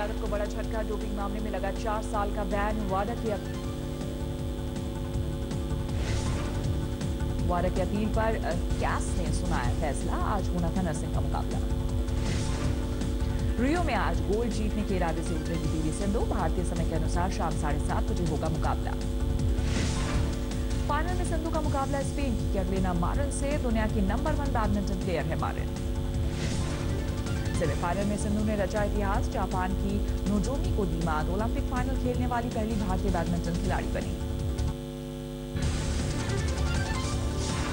यादव को बड़ा झटका। डोपिंग मामले में लगा 4 साल का बैन। वादा की अपील पर कैस ने सुनाया फैसला। आज होना था नरसिंह का मुकाबला। रियो में आज गोल्ड जीतने के इरादे से उतरेगी पीवी सिंधु। भारतीय समय के अनुसार शाम 7:30 बजे होगा मुकाबला। फाइनल में सिंधु का मुकाबला स्पेन की कैरोलिना मारिन से। दुनिया की नंबर 1 बैडमिंटन प्लेयर है मारिन। सेमीफाइनल में सिंधु ने रचा इतिहास। जापान की नोजोमी को दी मात। ओलंपिक फाइनल खेलने वाली पहली भारतीय बैडमिंटन खिलाड़ी बनी।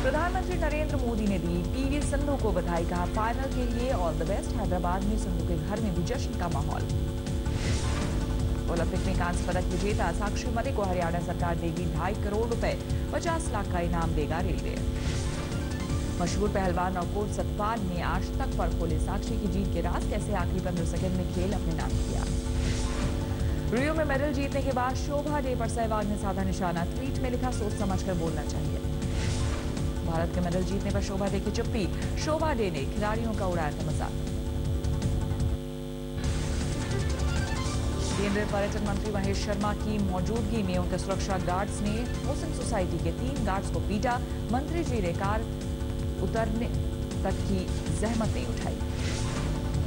प्रधानमंत्री नरेंद्र मोदी ने दी पीवी सिंधु को बधाई। कहा फाइनल के लिए ऑल द बेस्ट। हैदराबाद में सिंधु के घर में भी जश्न का माहौल। ओलंपिक में कांस्य पदक विजेता साक्षी मलिक को हरियाणा सरकार देगी 2.5 करोड़ रुपए। 50 लाख का इनाम देगा रेलवे। मशहूर पहलवान नवकोट सतपाल ने आज तक पर खोले साक्षी की जीत के राज। कैसे आखिरी 15 सेकंड में खेल अपने नाम किया। रियो में मेडल जीतने के बाद शोभा डे पर सहवाग ने साधा निशाना। ट्वीट में लिखा सोच समझकर बोलना चाहिए। भारत के मेडल जीतने पर शोभा डे की चुप्पी। शोभा डे ने खिलाड़ियों का उड़ाया था मजाक। केंद्रीय पर्यटन मंत्री महेश शर्मा की मौजूदगी में उनके सुरक्षा गार्ड्स ने होसिंग सोसाइटी के 3 गार्ड्स को पीटा। मंत्री जी ने कार उतरने तक की जहमत नहीं उठाई।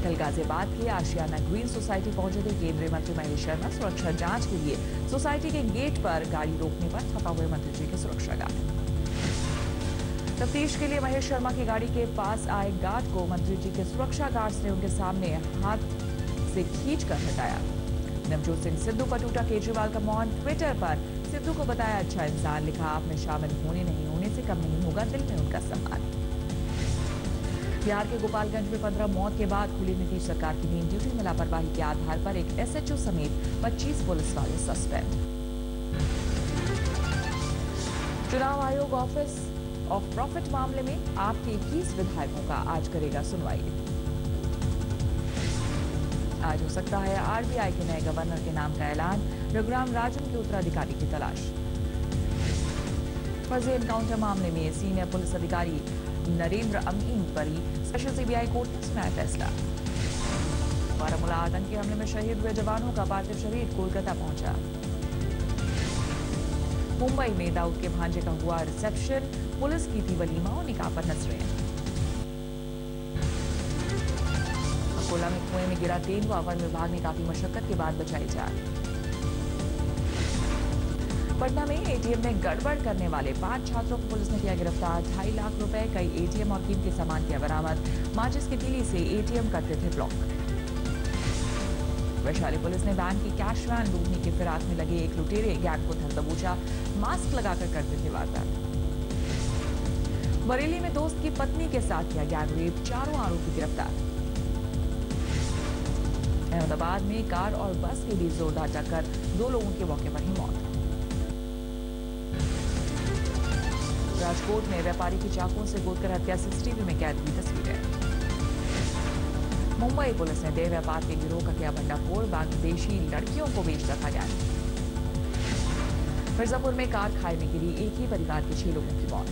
कल गाजियाबाद के आशियाना ग्रीन सोसाइटी पहुंचे थे केंद्रीय मंत्री महेश शर्मा। सुरक्षा जांच के लिए सोसाइटी के गेट पर गाड़ी रोकने पर छपा हुए मंत्री जी के सुरक्षा गार्ड। तफ्तीश के लिए महेश शर्मा की गाड़ी के पास आए गार्ड को मंत्री जी के सुरक्षा गार्ड्स ने उनके सामने हाथ से खींचकर हटाया। नवजोत सिंह सिद्धू पर टूटा केजरीवाल का मौन। ट्विटर पर सिद्धू को बताया अच्छा इंसान। लिखा आप में शामिल होने नहीं होने से कम नहीं होगा दिल में उनका सम्मान। बिहार के गोपालगंज में 15 मौत के बाद खुली नीतीश सरकार की नींद। ड्यूटी में लापरवाही के आधार पर एक एसएचओ समेत 25 पुलिस वाले सस्पेंड। चुनाव आयोग ऑफिस ऑफ प्रॉफिट मामले में आपके 21 विधायकों का आज करेगा सुनवाई। आज हो सकता है आरबीआई के नए गवर्नर के नाम का ऐलान। रघुराम राजन के उत्तराधिकारी की तलाश। फर्जी एनकाउंटर मामले में सीनियर पुलिस अधिकारी नरेंद्र अमीन पर स्पेशल सीबीआई कोर्ट ने सुनाया फैसला। बारामूला आतंकी हमले में शहीद हुए जवानों का पार्थिव शरीर कोलकाता पहुंचा। मुंबई में दाऊद के भांजे का हुआ रिसेप्शन। पुलिस की थी वलीमा और निकाह पर नजरें। अकोला में कुएं में गिरा तेंदुआ। वन विभाग ने काफी मशक्कत के बाद बचाई जान। पटना में एटीएम में गड़बड़ करने वाले 5 छात्रों को पुलिस ने किया गिरफ्तार। 2.5 लाख रुपए, कई एटीएम और कीमती सामान किया बरामद। माचिस की तीली से एटीएम करते थे ब्लॉक। वैशाली पुलिस ने बैंक की कैश वैन लूटने की फिराक में लगे एक लुटेरे गैंग को धर दबोचा। मास्क लगाकर करते थे वारदात। बरेली में दोस्त की पत्नी के साथ किया गैंग रेप। 4 आरोपी गिरफ्तार। अहमदाबाद में कार और बस के बीच जोरदार टक्कर। 2 लोगों की मौके पर ही मौत। राजकोट में व्यापारी की चाकुओं से गोदकर हत्या। सीसीटीवी में कैद हुई तस्वीरें। मुंबई पुलिस ने देह व्यापार के गिरोह का किया भंडाफोड़। बांग्लादेशी लड़कियों को बेचता था गैंग। मिर्जापुर में कार खाई में गिरी। एक ही परिवार के 6 लोगों की मौत।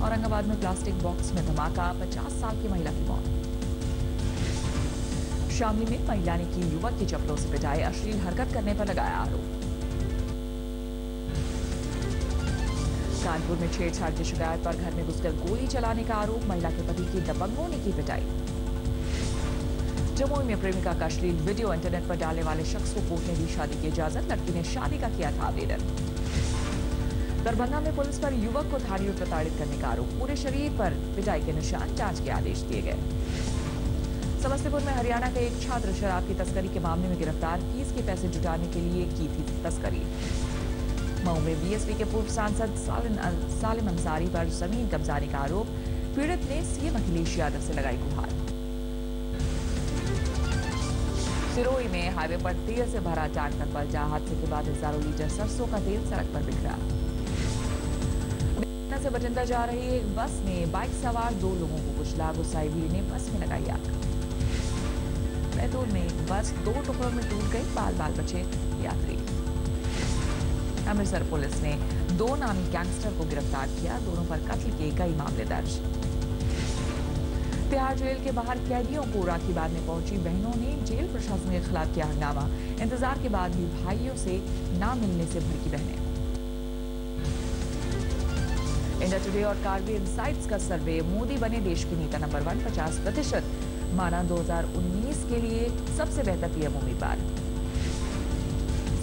औरंगाबाद में प्लास्टिक बॉक्स में धमाका। 50 साल की महिला की मौत। शामली में महिला ने की युवक की चप्पलों से पिटाई। अश्लील हरकत करने पर लगाया आरोप। कानपुर में छेड़छाड़ की शिकायत पर घर में घुसकर गोली चलाने का आरोप। महिला के पति की दबंगों ने की पिटाई। जमुई में प्रेमिका का अश्लील वीडियो इंटरनेट पर डालने वाले शख्स को कोर्ट ने दी शादी की इजाजत। लड़की ने शादी का किया था आवेदन। दरभंगा में पुलिस पर युवक को थाली और प्रताड़ित करने का आरोप। पूरे शरीर पर पिटाई के निशान। जांच के आदेश दिए गए। समस्तीपुर में हरियाणा का एक छात्र शराब की तस्करी के मामले में गिरफ्तार। फीस के पैसे जुटाने के लिए की थी तस्करी। मऊ में बीएसपी के पूर्व सांसद सालिम अंसारी पर जमीन कब्जाने का आरोप। पीड़ित ने सीएम अखिलेश यादव से लगाई गुहार। सिरोही में हाईवे पर तेल से भरा टैंकर पलटा। हादसे के बाद हजारों लीटर सरसों का तेल सड़क पर बिखरा। से बठिंडा जा रही एक बस ने बाइक सवार 2 लोगों को कुचला। गुस्साई भीड़ ने बस में लगाई आग। बैतूल में एक बस 2 टुकड़ों में टूट गई। बाल बाल बचे यात्री। अमृतसर पुलिस ने 2 नामी गैंगस्टर को गिरफ्तार किया। दोनों पर कत्ल के कई मामले दर्ज। तिहाड़ जेल के बाहर कैदियों को राखी बांधने पहुंची बहनों ने जेल प्रशासन के खिलाफ किया हंगामा। इंतजार के बाद भी भाइयों से ना मिलने से भड़की बहनें। इंडिया टुडे और कार्बी इनसाइट्स का सर्वे, मोदी बने देश की नेता नंबर 1, 50% माना 2019 के लिए सबसे बेहतर पीएम उम्मीदवार।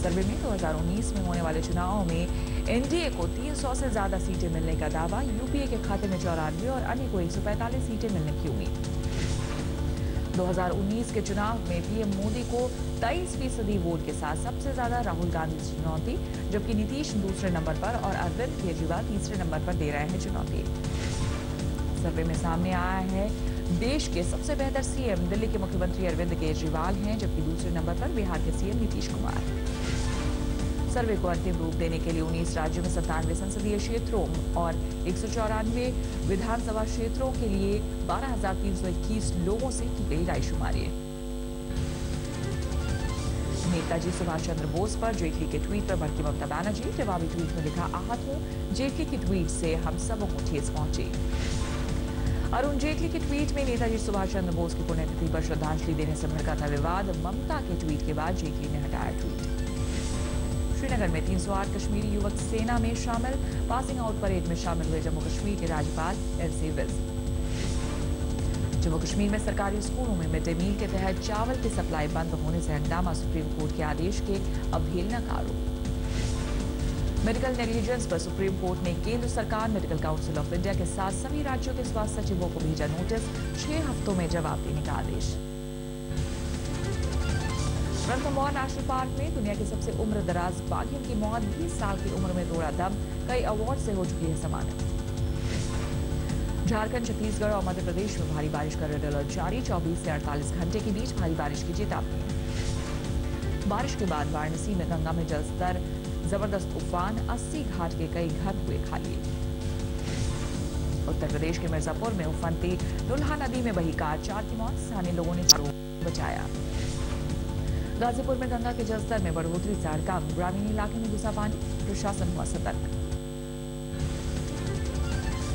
सर्वे में 2019 में होने वाले चुनावों में एनडीए को 300 से ज्यादा सीटें मिलने का दावा, यूपीए के खाते में 94 और अन्य को 145 सीटें मिलने की उम्मीद। 2019 के चुनाव में पीएम मोदी को 23% वोट के साथ सबसे ज्यादा राहुल गांधी चुनौती, जबकि नीतीश दूसरे नंबर पर और अरविंद केजरीवाल तीसरे नंबर पर दे रहे हैं चुनौती। सर्वे में सामने आया है देश के सबसे बेहतर सीएम दिल्ली के मुख्यमंत्री अरविंद केजरीवाल हैं, जबकि दूसरे नंबर पर बिहार के सीएम नीतीश कुमार। सर्वे को अंतिम रूप देने के लिए 19 राज्यों में 97 संसदीय क्षेत्रों और 194 विधानसभा क्षेत्रों के लिए 12,321 लोगों से की गई रायशुमारी। नेताजी सुभाष चंद्र बोस पर जेटली के ट्वीट पर भड़की ममता बनर्जी, जवाबी ट्वीट में लिखा, आहत हूं, जेटली की ट्वीट से हम सबों को ठेस पहुंची। अरुण जेटली के ट्वीट में नेताजी सुभाष चंद्र बोस की पुण्यतिथि पर श्रद्धांजलि देने से भड़का था विवाद। ममता के ट्वीट के बाद जेटली ने हटाया ट्वीट। श्रीनगर में 308 कश्मीरी युवक सेना में शामिल, पासिंग आउट परेड में शामिल हुए जम्मू कश्मीर के राज्यपाल एलसी विज। जम्मू कश्मीर में सरकारी स्कूलों में मिड डे मील के तहत चावल की सप्लाई बंद होने से हंगामा, सुप्रीम कोर्ट के आदेश के अवहेलना का आरोप। मेडिकल नेग्लिजेंस पर सुप्रीम कोर्ट ने केंद्र सरकार, मेडिकल काउंसिल ऑफ इंडिया के साथ सभी राज्यों के स्वास्थ्य सचिवों को भेजा नोटिस, 6 हफ्तों में जवाब देने का आदेश। रणथंभौर नेशनल पार्क में दुनिया के सबसे उम्र दराज बाघिन की मौत, 20 साल की उम्र में तोड़ा दम, कई अवार्ड से हो चुकी है सम्मानित। झारखंड, छत्तीसगढ़ और मध्य प्रदेश में भारी बारिश का रेड अलर्ट जारी, 24 से 48 घंटे के बीच भारी बारिश की चेतावनी। बारिश के बाद वाराणसी में गंगा में जलस्तर जबरदस्त उफान, 80 घाट के कई घर हुए खाली। उत्तर प्रदेश के मिर्जापुर में उफनती दुल्हा नदी में बही कार, 4 की मौत, स्थानीय लोगों ने बचाया। गाजीपुर में गंगा के जलस्तर में बढ़ोतरी से हड़कंप, ग्रामीण इलाके में घुसा पानी, प्रशासन हुआ सतर्क।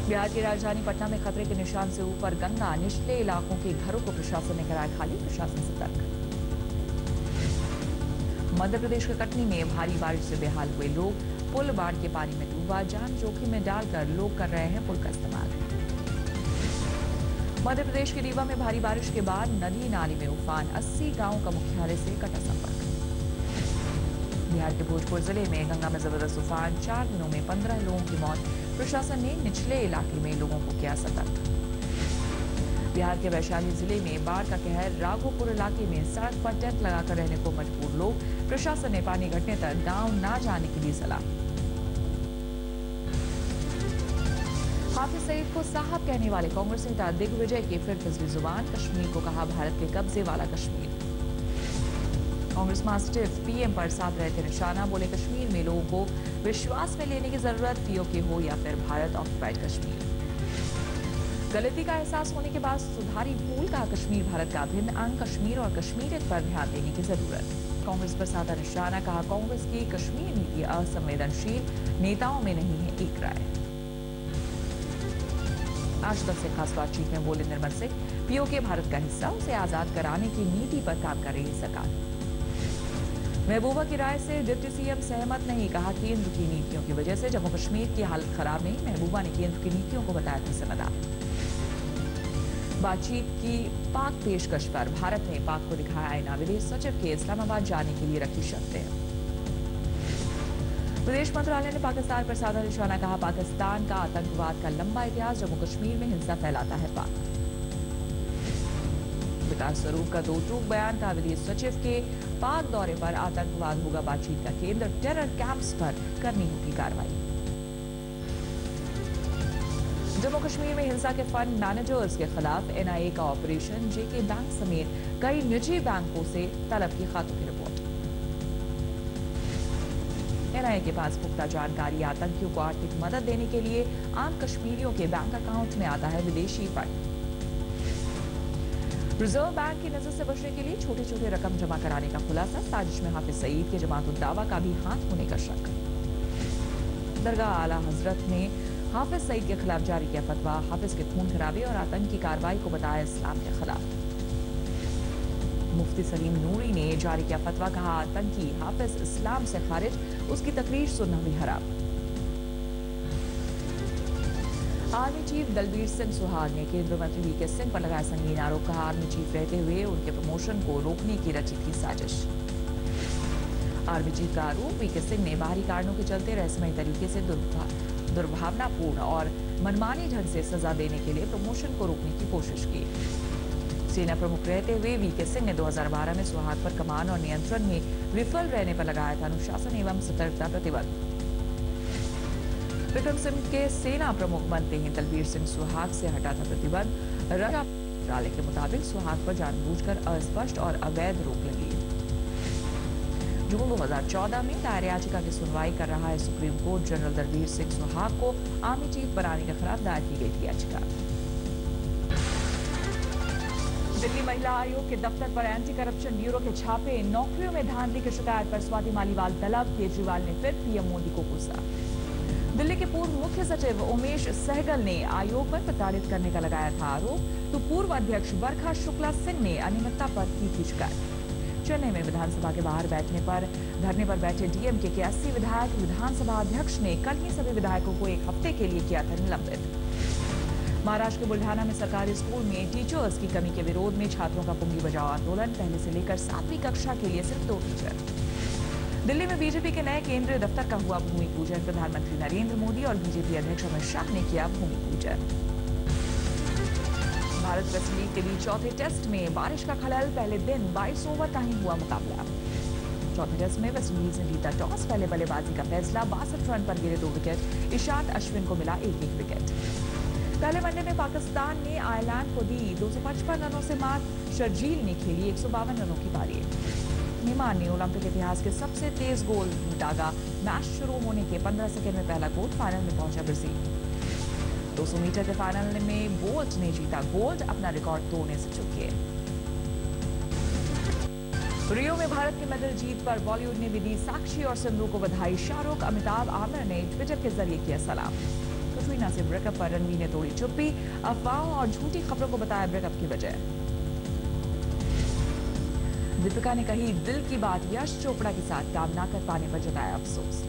बिहार की राजधानी पटना में खतरे के निशान से ऊपर गंगा, निचले इलाकों के घरों को प्रशासन ने कराया खाली, प्रशासन सतर्क। मध्य प्रदेश के कटनी में भारी बारिश से बेहाल हुए लोग, पुल बाढ़ के पानी में डूबा, जान जोखिम में डालकर लोग कर रहे हैं पुल का इस्तेमाल। मध्य प्रदेश के रीवा में भारी बारिश के बाद नदी नाली में उफान, 80 गांवों का मुख्यालय से कटा संपर्क। बिहार के भोजपुर जिले में गंगा में जबरदस्त उफान, 4 दिनों में 15 लोगों की मौत, प्रशासन ने निचले इलाके में लोगों को किया सतर्क। बिहार के वैशाली जिले में बाढ़ का कहर, राघोपुर इलाके में सड़क पर टेंट लगाकर रहने को मजबूर लोग, प्रशासन ने पानी घटने तक गांव न जाने के लिए सलाह। हाफिज सईद को साहब कहने वाले कांग्रेस नेता दिग्विजय की फिर फिसली जुबान, कश्मीर को कहा भारत के कब्जे वाला कश्मीर। कांग्रेस महासचिव पीएम पर साध रहे थे निशाना, बोले कश्मीर में लोगों को विश्वास में लेने की जरूरत, पीओके हो या फिर भारत ऑक्युपाइड कश्मीर। गलती का एहसास होने के बाद सुधारी भूल, कहा कश्मीर भारत का अभिन्न अंग, कश्मीर और कश्मीरियत पर ध्यान देने की जरूरत। कांग्रेस पर साधा निशाना, कहा कांग्रेस की कश्मीर नीति असंवेदनशील, नेताओं में नहीं है एक राय। आज तक से खास बातचीत में बोले निर्मल सिंह, पीओके भारत का हिस्सा, उसे आजाद कराने की नीति पर काम कर रही है सरकार। महबूबा की राय से डिप्टी सीएम सहमत नहीं, कहा केंद्र की नीतियों की वजह से जम्मू कश्मीर की हालत खराब नहीं, महबूबा ने केंद्र की नीतियों को बताया था जिम्मेदार। बातचीत की पाक पेशकश पर भारत ने पाक को दिखाया आईना, विदेश सचिव के इस्लामाबाद जाने के लिए रखी शर्तें। विदेश मंत्रालय ने पाकिस्तान पर साधा निशाना, कहा पाकिस्तान का आतंकवाद का लंबा इतिहास, जम्मू कश्मीर में हिंसा फैलाता है पाक। विकास स्वरूप का दो टूक बयान, का विदेश सचिव के पाक दौरे पर आतंकवाद होगा बातचीत का केंद्र, टेरर कैंप्स पर करनी होगी कार्रवाई। जम्मू कश्मीर में हिंसा के फंड मैनेजर्स के खिलाफ एनआईए का ऑपरेशन, जेके बैंक समेत कई निजी बैंकों से तलब की खातों की रिपोर्ट। एनआईए के पास पुख्ता जानकारी, आतंकियों को आर्थिक मदद देने के लिए आम कश्मीरियों के बैंक अकाउंट में आता है विदेशी फंड। रिजर्व बैंक की नजर से बचने के लिए छोटे छोटे रकम जमा कराने का खुलासा, साजिश में हाफिज सईद के जमात उद दावा का भी हाथ होने का शक। दरगाह आला हजरत में हाफिज सईद के खिलाफ जारी किया फतवा, हाफिज के खून खराबे और आतंकी कार्रवाई को बताया इस्लाम के खिलाफ। मुफ्ती सलीम नूरी ने जारी किया फतवा, कहा आतंकी हाफिज इस्लाम से खारिज, उसकी तकरीर सुनना भी हराम। आर्मी चीफ दलबीर सिंह सुहाग ने केंद्रीय मंत्री वीके सिंह पर लगाया संगीन आरोप, कहा आर्मी चीफ रहते हुए उनके प्रमोशन को रोकने की रची थी साजिश। आर्मी चीफ का आरोप, वीके सिंह ने बाहरी कारणों के चलते रहस्यमयी तरीके से दुर्भावनापूर्ण और मनमानी ढंग से सजा देने के लिए प्रमोशन को रोकने की कोशिश की। सेना प्रमुख रहते हुए वीके सिंह ने 2012 में सुहाग पर कमान और नियंत्रण में विफल रहने पर लगाया था अनुशासन एवं सतर्कता प्रतिबंध। विक्रम सिंह के सेना प्रमुख बनते ही दलबीर सिंह सुहाग से हटा था प्रतिबंध। रक्षा मंत्रालय के मुताबिक सुहाग पर जानबूझकर अस्पष्ट और अवैध रोक लगी। जून 2014 में दायर याचिका की सुनवाई कर रहा है supreme court. General Dalbir Singh Suhag को आर्मी चीफ बनाने के खिलाफ दायर की गई थी याचिका। दिल्ली महिला आयोग के दफ्तर पर एंटी करप्शन ब्यूरो के छापे, नौकरियों में धांधली की शिकायत पर स्वाति मालीवाल तलब, केजरीवाल ने फिर पीएम मोदी को कोसा। दिल्ली के पूर्व मुख्य सचिव उमेश सहगल ने आयोग पर प्रताड़ित करने का लगाया था आरोप, तो पूर्व अध्यक्ष बरखा शुक्ला सिंह ने अनियमितता पर की थी शिकायत। चेन्नई में विधानसभा के बाहर धरने पर बैठे डीएमके के 80 विधायक, विधानसभा अध्यक्ष ने कल ही सभी विधायकों को एक हफ्ते के लिए किया था निलंबित। महाराष्ट्र के बुल्ढाना में सरकारी स्कूल में टीचर्स की कमी के विरोध में छात्रों का पुंगी बचाओ आंदोलन, पहले से लेकर 7वीं कक्षा के लिए सिर्फ 2 टीचर। दिल्ली में बीजेपी के नए केंद्रीय दफ्तर का हुआ भूमि पूजन, प्रधानमंत्री नरेंद्र मोदी और बीजेपी अध्यक्ष अमित शाह ने किया भूमि पूजन। भारत वेस्टइंडीज के बीच चौथे टेस्ट में बारिश का खलल, पहले दिन 22 ओवर का ही हुआ मुकाबला। चौथे टेस्ट में वेस्टइंडीज ने जीता टॉस, पहले बल्लेबाजी का फैसला, 62 रन पर गिरे 2 विकेट, ईशान अश्विन को मिला 1-1 विकेट। पहले वनडे में पाकिस्तान ने आयरलैंड को दी 255 रनों से मात, शर्जील ने खेली 152 रनों की पारी। निमान ने ओलंपिक इतिहास के सबसे तेज गोल दागा, मैच शुरू होने के 15 सेकंड में पहला गोल, फाइनल में पहुंचा ब्राजील। 200 मीटर के फाइनल में बोल्ट ने जीता गोल्ड, अपना रिकॉर्ड तोड़ने से चूक गए। रियो में भारत के मेडल जीत पर बॉलीवुड ने भी दी साक्षी और सिंधु को बधाई, शाहरुख, अमिताभ, आमिर ने ट्विटर के जरिए किया सलाम। कटरीना से ब्रेकअप पर रणवीर ने तोड़ी चुप्पी, अफवाहों और झूठी खबरों को बताया ब्रेकअप की वजह। दीपिका ने कही दिल की बात, यश चोपड़ा के साथ काम न कर पाने पर जताया अफसोस।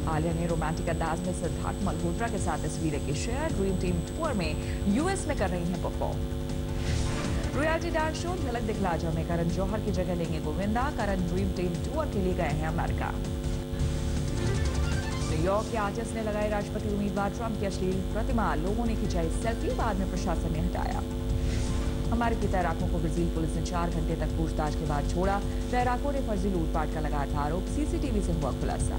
आलिया ने रोमांटिक अंदाज में सिद्धार्थ मल्होत्रा के साथ तस्वीरें की शेयर, ड्रीम टीम टूर में यूएस में कर रही हैं परफॉर्म। रॉयल्टी डांस शो झलक दिखला जा में करण जौहर की जगह लेंगे गोविंदा, करण ड्रीम टीम टूर के लिए गए हैं अमेरिका। न्यूयॉर्क के आर्टिस्ट ने लगाई राष्ट्रपति उम्मीदवार ट्रंप की अश्लील प्रतिमा, लोगों ने खिंचाई सेल्फी, बाद में प्रशासन ने हटाया। अमेरिकी तैराकों को ब्राजील पुलिस ने 4 घंटे तक पूछताछ के बाद छोड़ा, तैराकों ने फर्जी लूटपाट का लगाया था आरोप, सीसीटीवी से हुआ खुलासा।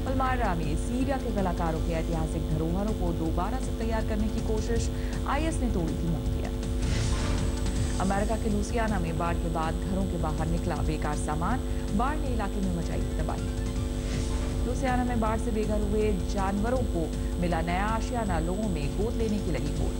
पलमारा में सीरिया के कलाकारों के ऐतिहासिक धरोहरों को दोबारा से तैयार करने की कोशिश, आईएस ने तोड़ी थी मूर्तियां। अमेरिका के लुसियाना में बाढ़ के बाद घरों के बाहर निकला बेकार सामान, बाढ़ ने इलाके में मचाई तबाही। लुसियाना में बाढ़ से बेघर हुए जानवरों को मिला नया आशियाना, लोगों में गोद लेने की लगी होड़।